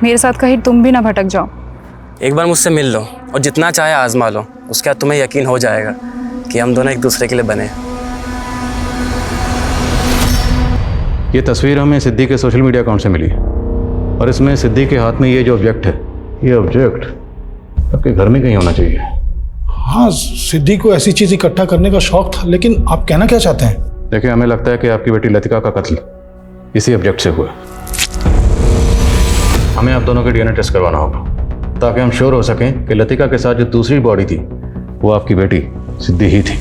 मेरे साथ कहीं तुम भी ना भटक जाओ। एक बार मुझसे मिल लो और जितना चाहे आजमा लो, उसके बाद तुम्हें यकीन हो जाएगा कि हम दोनों एक दूसरे के लिए बने। ये तस्वीर हमें सिद्धि के सोशल मीडिया अकाउंट से मिली है और इसमें सिद्धि के हाथ में ये जो ऑब्जेक्ट है, ये ऑब्जेक्ट आपके घर में कहीं होना चाहिए। हाँ, सिद्धि को ऐसी चीज इकट्ठा करने का शौक था, लेकिन आप कहना क्या चाहते हैं? देखिए, हमें लगता है कि आपकी बेटी लतिका का कत्ल इसी ऑब्जेक्ट से हुआ। हमें आप दोनों के डीएनए टेस्ट करवाना होगा ताकि हम श्योर हो सकें कि लतिका के साथ जो दूसरी बॉडी थी वो आपकी बेटी सिद्धि ही थी।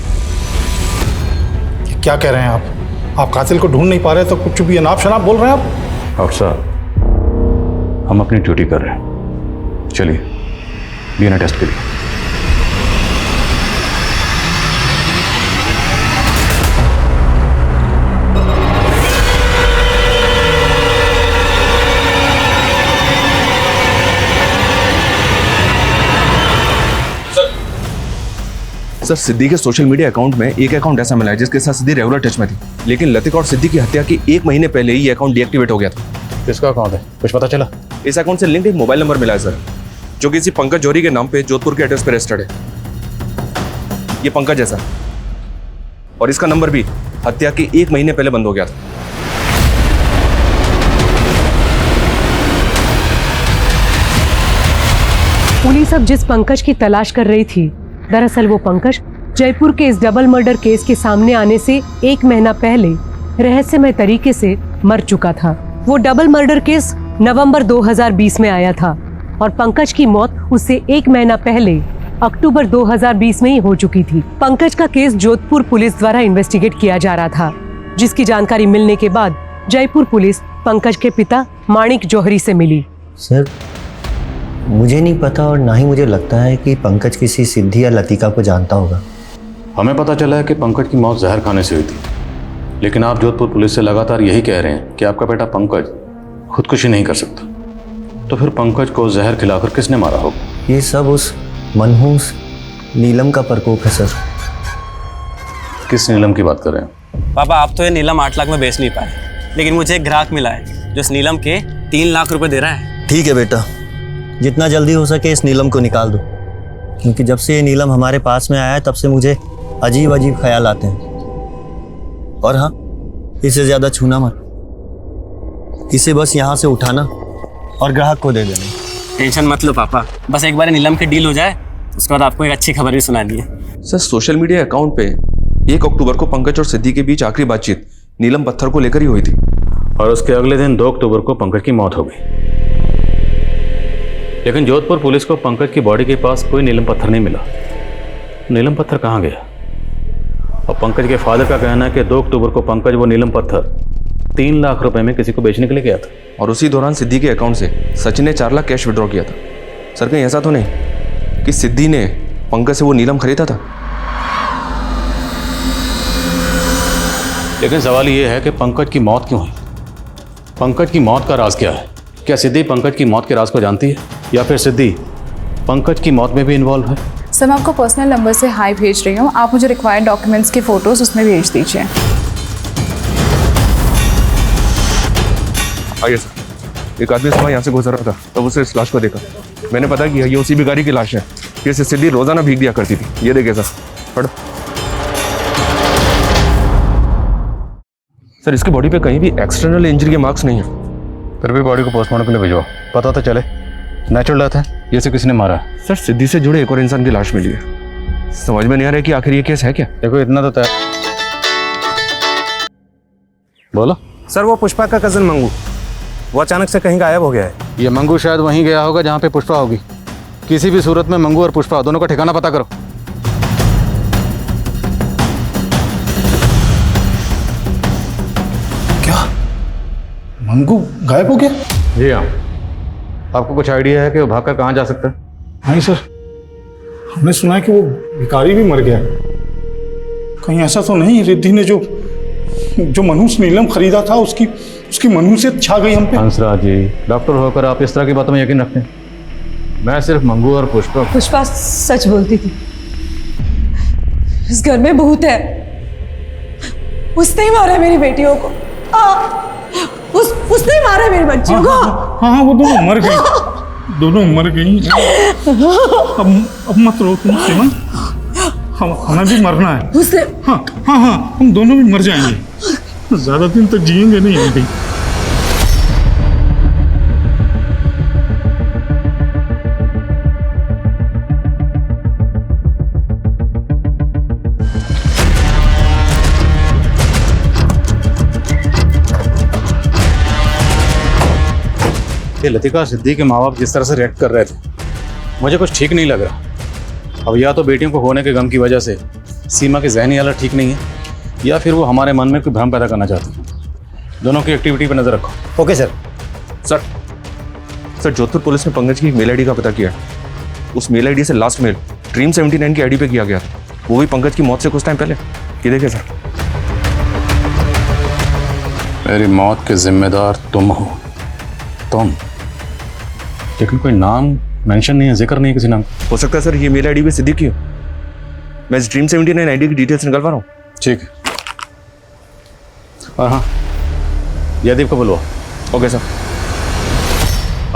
क्या कह रहे हैं आप? आप कातिल को ढूंढ नहीं पा रहे तो कुछ भी अनाप शनाप बोल रहे हैं आप? और साहब, हम अपनी ड्यूटी कर रहे हैं। चलिए डीएनए टेस्ट के लिए। सर, सिद्धि के सोशल मीडिया अकाउंट में एक अकाउंट ऐसा मिला है जिसके साथ सिद्धि रेगुलर टच में थी, लेकिन लतिका और सिद्धि की हत्या के 1 महीने पहले ही ये अकाउंट डीएक्टिवेट हो गया था। किसका अकाउंट है, कुछ पता चला? इस अकाउंट से लिंक्ड एक मोबाइल नंबर मिला है सर, जो किसी पंकज जौहरी के नाम पे जोधपुर के एड्रेस पर रजिस्टर्ड है। ये पंकज है सर, और इसका नंबर भी हत्या के 1 महीने पहले बंद हो गया था। पुलिस अब जिस पंकज की तलाश कर रही थी, दरअसल वो पंकज जयपुर के इस डबल मर्डर केस के सामने आने से 1 महीना पहले रहस्यमय तरीके से मर चुका था। वो डबल मर्डर केस नवंबर 2020 में आया था और पंकज की मौत उससे 1 महीना पहले अक्टूबर 2020 में ही हो चुकी थी। पंकज का केस जोधपुर पुलिस द्वारा इन्वेस्टिगेट किया जा रहा था, जिसकी जानकारी मिलने के बाद जयपुर पुलिस पंकज के पिता माणिक जौहरी से मिली। सर, मुझे नहीं पता और ना ही मुझे लगता है कि पंकज किसी सिद्धि या लतिका को जानता होगा। हमें पता चला है कि पंकज की मौत जहर खाने से हुई थी, लेकिन आप जोधपुर पुलिस से लगातार यही कह रहे हैं कि आपका बेटा पंकज खुदकुशी नहीं कर सकता। तो फिर पंकज को जहर खिलाकर किसने मारा होगा? ये सब उस मनहूस नीलम का प्रकोप है सर। किस नीलम की बात कर रहे हैं? पापा, आप तो ये नीलम 8 लाख में बेच नहीं पाए, लेकिन मुझे एक ग्राहक मिला है जो इस नीलम के 3 लाख रुपए दे रहा है। ठीक है बेटा, जितना जल्दी हो सके इस नीलम को निकाल दो, क्योंकि जब से ये नीलम हमारे पास में आया है तब से मुझे अजीब अजीब ख्याल आते हैं। और हाँ, इसे ज़्यादा छूना मत, इसे बस यहाँ से उठाना और ग्राहक को दे देना। टेंशन मत लो पापा, बस एक बार नीलम की डील हो जाए, उसके बाद आपको एक अच्छी खबर भी सुना दी है। सर, सोशल मीडिया अकाउंट पे 1 अक्टूबर को पंकज और सिद्धि के बीच आखिरी बातचीत नीलम पत्थर को लेकर ही हुई थी, और उसके अगले दिन 2 अक्टूबर को पंकज की मौत हो गई। लेकिन जोधपुर पुलिस को पंकज की बॉडी के पास कोई नीलम पत्थर नहीं मिला। नीलम पत्थर कहाँ गया? और पंकज के फादर का कहना है कि 2 अक्टूबर को पंकज वो नीलम पत्थर 3 लाख रुपए में किसी को बेचने के लिए गया था, और उसी दौरान सिद्धि के अकाउंट से सचिन ने 4 लाख कैश विड्रॉ किया था। सर, कहीं ऐसा तो नहीं कि सिद्धि ने पंकज से वो नीलम खरीदा था? लेकिन सवाल ये है कि पंकज की मौत क्यों हुई? पंकज की मौत का राज क्या है? क्या सिद्धि पंकज की मौत के राज को जानती है, या फिर सिद्धि पंकज की मौत में भी इन्वॉल्व है? सर, मैं आपको पर्सनल नंबर से हाई भेज रही हूँ, आप मुझे रिक्वायर्ड डॉक्यूमेंट्स की फ़ोटोज़ उसमें भेज दीजिए। आइए सर। एक आदमी सुबह यहाँ से गुजर रहा था, तब उसे इस लाश को देखा। मैंने पता कि ये उसी भिखारी की लाश है जिसे सिद्धि रोजाना भीख दिया करती थी। ये देखे सर, पढ़ो सर, इसकी बॉडी पे कहीं भी एक्सटर्नल इंजरी के मार्क्स नहीं है। फिर भी बॉडी को पोस्टमार्टम के लिए भिजवाओ, पता तो चले नेचुरल डेथ है या इसे किसी ने मारा है। सर, सिद्धि से जुड़े एक और इंसान की लाश मिली है। समझ में नहीं आ रहा है कि आखिर ये केस है क्या। देखो, इतना तो तय। बोलो सर, वो पुष्पा का कजन मंगू, वो अचानक से कहीं गायब हो गया है। ये मंगू शायद वहीं गया होगा जहाँ पे पुष्पा होगी। किसी भी सूरत में मंगू और पुष्पा दोनों का ठिकाना पता करो। मंगू गायब हो गया? जी हाँ। आपको कुछ आइडिया है कि वो भागकर कहाँ जा सकता है? नहीं सर, हमने सुना है कि वो भिखारी भी मर गया। कहीं ऐसा तो नहीं रिद्धि ने जो मनुष्य नीलम खरीदा था उसकी मनुष्यत छा गई हम पे? हंसराज जी, डॉक्टर होकर आप इस तरह की बातों में यकीन रखते हैं? मैं सिर्फ मंगू और पुष्पा सच बोलती थी। इस घर में भूत है। उसने ही मारा मेरी बेटियों को। उसने ही मारा मेरी बच्चियों को। हाँ, वो दोनों मर गई। दोनों मर गई। अब मत रो तुम सीमा, हमें भी मरना है। हाँ, हम दोनों भी मर जाएंगे। ज्यादा दिन तक जिएंगे नहीं हम भी। लतिका सिद्दीकी के माँ बाप जिस तरह से रिएक्ट कर रहे थे, मुझे कुछ ठीक नहीं लग रहा। अब या तो बेटियों को होने के गम की वजह से सीमा की जहनी हालत ठीक नहीं है, या फिर वो हमारे मन में कोई भ्रम पैदा करना चाहते हैं। दोनों की एक्टिविटी पर नजर रखो। Okay sir. Sir Jodhpur police ने पंकज की मेल आईडी का पता किया। उस मेल आईडी से लास्ट मेल ड्रीम 79 की आईडी पे किया गया, वो भी पंकज की मौत से कुछ टाइम पहले। ये देखिए सर। मेरी मौत के जिम्मेदार तुम हो, तुम। लेकिन कोई नाम मेंशन नहीं है, जिक्र नहीं है किसी नाम। हो सकता है सर ये मेल आईडी पे सिद्दीकी हो। मैं इस ड्रीम 79 आईडी की डिटेल्स निकलवा रहा हूँ। ठीक है। और हाँ, जयदीप को बुलवा। Okay sir.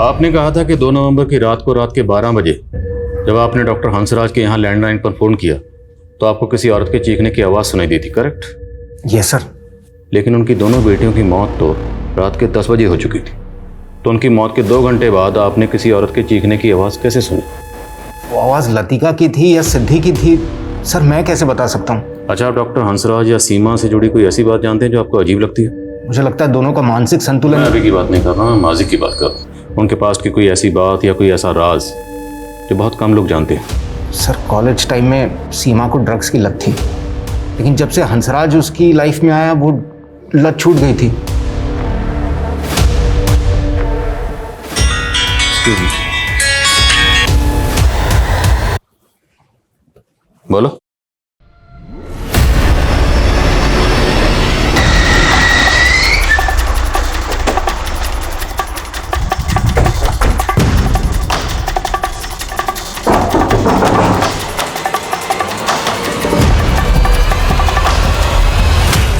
आपने कहा था कि 2 नवंबर की रात को रात के 12 बजे जब आपने डॉक्टर हंसराज के यहाँ लैंडलाइन पर फोन किया तो आपको किसी औरत के चीखने की आवाज़ सुनाई दी थी, करेक्ट? Yes sir. लेकिन उनकी दोनों बेटियों की मौत तो रात के 10 बजे हो चुकी थी, तो उनकी मौत के 2 घंटे बाद आपने किसी औरत के चीखने की आवाज़ कैसे सुनी? वो आवाज़ लतिका की थी या सिद्धि की थी, सर मैं कैसे बता सकता हूँ? अच्छा, आप डॉक्टर हंसराज या सीमा से जुड़ी कोई ऐसी बात जानते हैं जो आपको अजीब लगती है? मुझे लगता है दोनों का मानसिक संतुलन। मैं अभी की बात नहीं कर रहा, मैं माजी की बात कर रहा हूँ। उनके पास की कोई ऐसी बात या कोई ऐसा राज जो बहुत कम लोग जानते हैं। सर कॉलेज टाइम में सीमा को ड्रग्स की लत थी, लेकिन जब से हंसराज उसकी लाइफ में आया वो लत छूट गई थी। बोलो।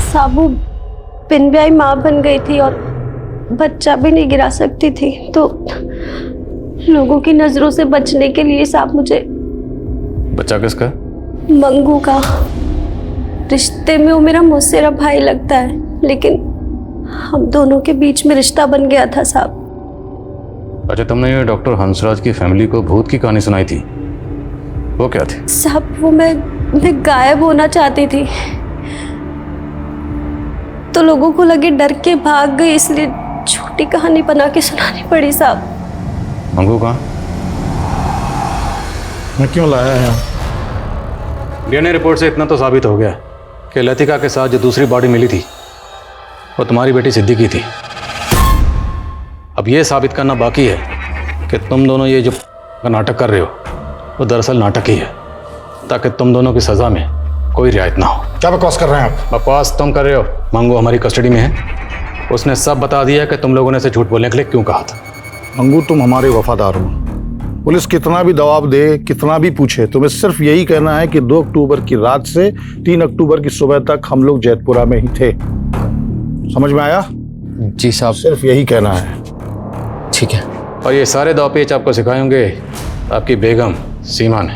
साबू बिन ब्याही माँ बन गई थी और बच्चा भी नहीं गिरा सकती थी, तो लोगों की नजरों से बचने के लिए साहब मुझे। बच्चा किसका? मंगू का। रिश्ते में वो मेरा मौसेरा भाई लगता है, लेकिन हम दोनों के बीच में रिश्ता बन गया था साहब। अच्छा, तुमने ये डॉक्टर हंसराज की फैमिली को भूत की कहानी सुनाई थी, वो क्या थी? साहब वो मैं गायब होना चाहती थी, तो लोगों को लगे डर के भाग गई, इसलिए छोटी कहानी बना के सुनानी पड़ी साहब। मंगू कहाँ? मैं क्यों लाया है? डीएनए रिपोर्ट से इतना तो साबित हो गया कि लतिका के साथ जो दूसरी बॉडी मिली थी वो तुम्हारी बेटी सिद्दीकी थी। अब ये साबित करना बाकी है कि तुम दोनों ये जो नाटक कर रहे हो वो दरअसल नाटक ही है, ताकि तुम दोनों की सज़ा में कोई रियायत ना हो। क्या बकवास कर रहे हैं आप? बकवास तुम कर रहे हो। मंगू हमारी कस्टडी में है, उसने सब बता दिया कि तुम लोगों ने इसे झूठ बोलने के लिए क्यों कहा था। मंगू तुम हमारे वफादार हो। पुलिस कितना भी दबाव दे, कितना भी पूछे, तुम्हें सिर्फ यही कहना है कि 2 अक्टूबर की रात से 3 अक्टूबर की सुबह तक हम लोग जैतपुरा में ही थे। समझ में आया? जी साहब। सिर्फ यही कहना है। ठीक है। और ये सारे दाव पेच आपको सिखाए होंगे आपकी बेगम सीमा ने।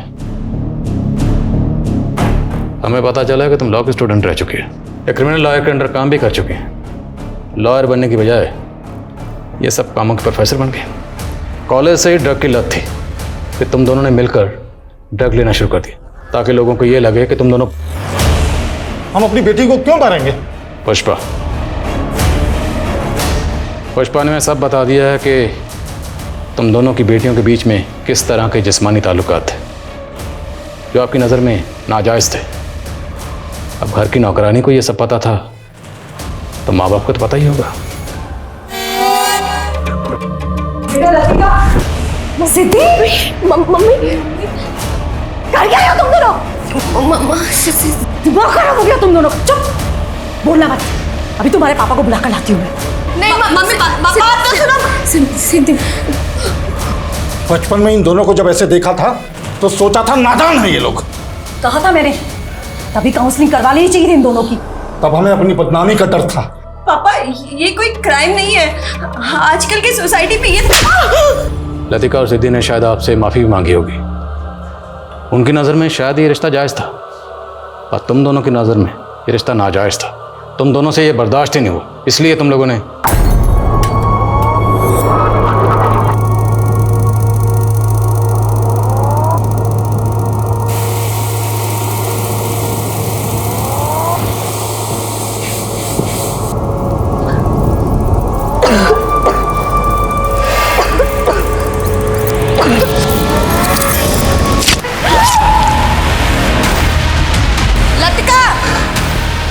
हमें पता चला है कि तुम लॉ के स्टूडेंट रह चुके हैं, या क्रिमिनल लॉयर के अंडर काम भी कर चुके हैं। लॉयर बनने की बजाय ये सब कामों के प्रोफेसर बन गए। कॉलेज से ही ड्रग की लत थी, फिर तुम दोनों ने मिलकर ड्रग लेना शुरू कर दिया, ताकि लोगों को ये लगे कि तुम दोनों। हम अपनी बेटी को क्यों मारेंगे? पुष्पा ने मैं सब बता दिया है कि तुम दोनों की बेटियों के बीच में किस तरह के जिस्मानी ताल्लुकात थे जो आपकी नज़र में नाजायज़ थे। अब घर की नौकरानी को ये सब पता था तो माँ बाप को तो पता ही होगा। बेटा लतिका, सिद्धि, मम्मी, कर क्या हो तुम दोनों? दिमाग खराब हो गया तुम दोनों। चुप, बोलना मत। अभी तुम्हारे पापा को बुला कर लाती हूँ मैं। नहीं मम्मी, बात तो सुनो। सिद्धि, बचपन में इन दोनों को जब ऐसे देखा था तो सोचा था नादान है ये लोग। कहा था मैंने, तभी काउंसलिंग करवा लेनी चाहिए थी इन दोनों की। तब हमें अपनी बदनामी का डर था। पापा ये कोई क्राइम नहीं है, आजकल की सोसाइटी में ये। लतिका और सिद्धि ने शायद आपसे माफी भी मांगी होगी। उनकी नज़र में शायद ये रिश्ता जायज़ था, और तुम दोनों की नज़र में ये रिश्ता नाजायज़ था। तुम दोनों से ये बर्दाश्त ही नहीं हुआ, इसलिए तुम लोगों ने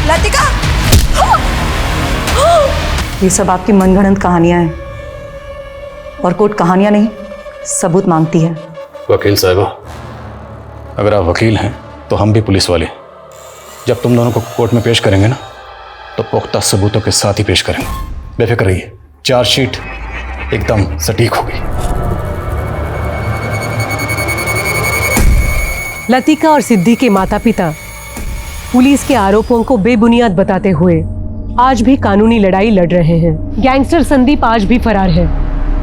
लतिका, ये सब आपकी मनगढ़ंत कहानियां हैं, और कोर्ट कहानियां नहीं सबूत मांगती है। वकील साहबा, अगर आप वकील हैं तो हम भी पुलिस वाले। जब तुम दोनों को कोर्ट में पेश करेंगे ना, तो पुख्ता सबूतों के साथ ही पेश करेंगे। बेफिक्र रहिए, चार्जशीट एकदम सटीक होगी। लतिका और सिद्धि के माता पिता पुलिस के आरोपों को बेबुनियाद बताते हुए आज भी कानूनी लड़ाई लड़ रहे हैं। गैंगस्टर संदीप आज भी फरार है,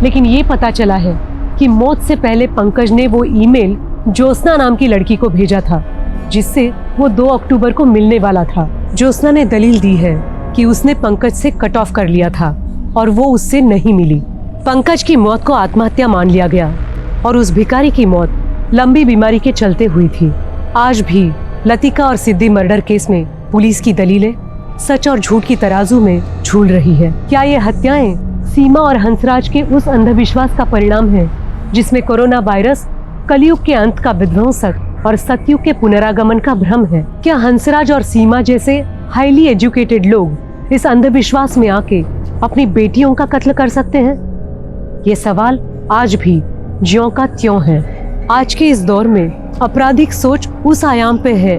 लेकिन ये पता चला है कि मौत से पहले पंकज ने वो ईमेल ज्योत्सना नाम की लड़की को भेजा था, जिससे वो 2 अक्टूबर को मिलने वाला था। ज्योत्सना ने दलील दी है कि उसने पंकज से कट ऑफ कर लिया था और वो उससे नहीं मिली। पंकज की मौत को आत्महत्या मान लिया गया और उस भिखारी की मौत लंबी बीमारी के चलते हुई थी। आज भी लतिका और सिद्धि मर्डर केस में पुलिस की दलीलें सच और झूठ की तराजू में झूल रही है। क्या ये हत्याएं सीमा और हंसराज के उस अंधविश्वास का परिणाम है जिसमें कोरोना वायरस कलयुग के अंत का विध्वंसक और सतयुग के पुनरागमन का भ्रम है? क्या हंसराज और सीमा जैसे हाईली एजुकेटेड लोग इस अंधविश्वास में आके अपनी बेटियों का कत्ल कर सकते हैं? ये सवाल आज भी ज्यों का त्यों है। आज के इस दौर में आपराधिक सोच उस आयाम पे है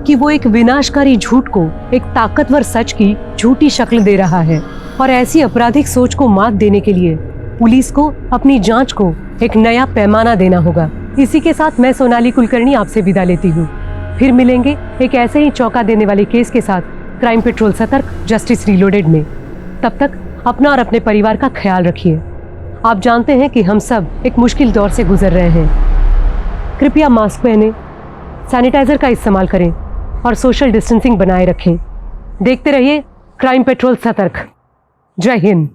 कि वो एक विनाशकारी झूठ को एक ताकतवर सच की झूठी शक्ल दे रहा है, और ऐसी आपराधिक सोच को मात देने के लिए पुलिस को अपनी जांच को एक नया पैमाना देना होगा। इसी के साथ मैं सोनाली कुलकर्णी आपसे विदा लेती हूँ। फिर मिलेंगे एक ऐसे ही चौंका देने वाले केस के साथ क्राइम पेट्रोल सतर्क जस्टिस रीलोडेड में। तब तक अपना और अपने परिवार का ख्याल रखिए। आप जानते हैं कि हम सब एक मुश्किल दौर से गुजर रहे हैं। कृपया मास्क पहनें, सैनिटाइजर का इस्तेमाल करें और सोशल डिस्टेंसिंग बनाए रखें। देखते रहिए क्राइम पेट्रोल सतर्क। जय हिंद।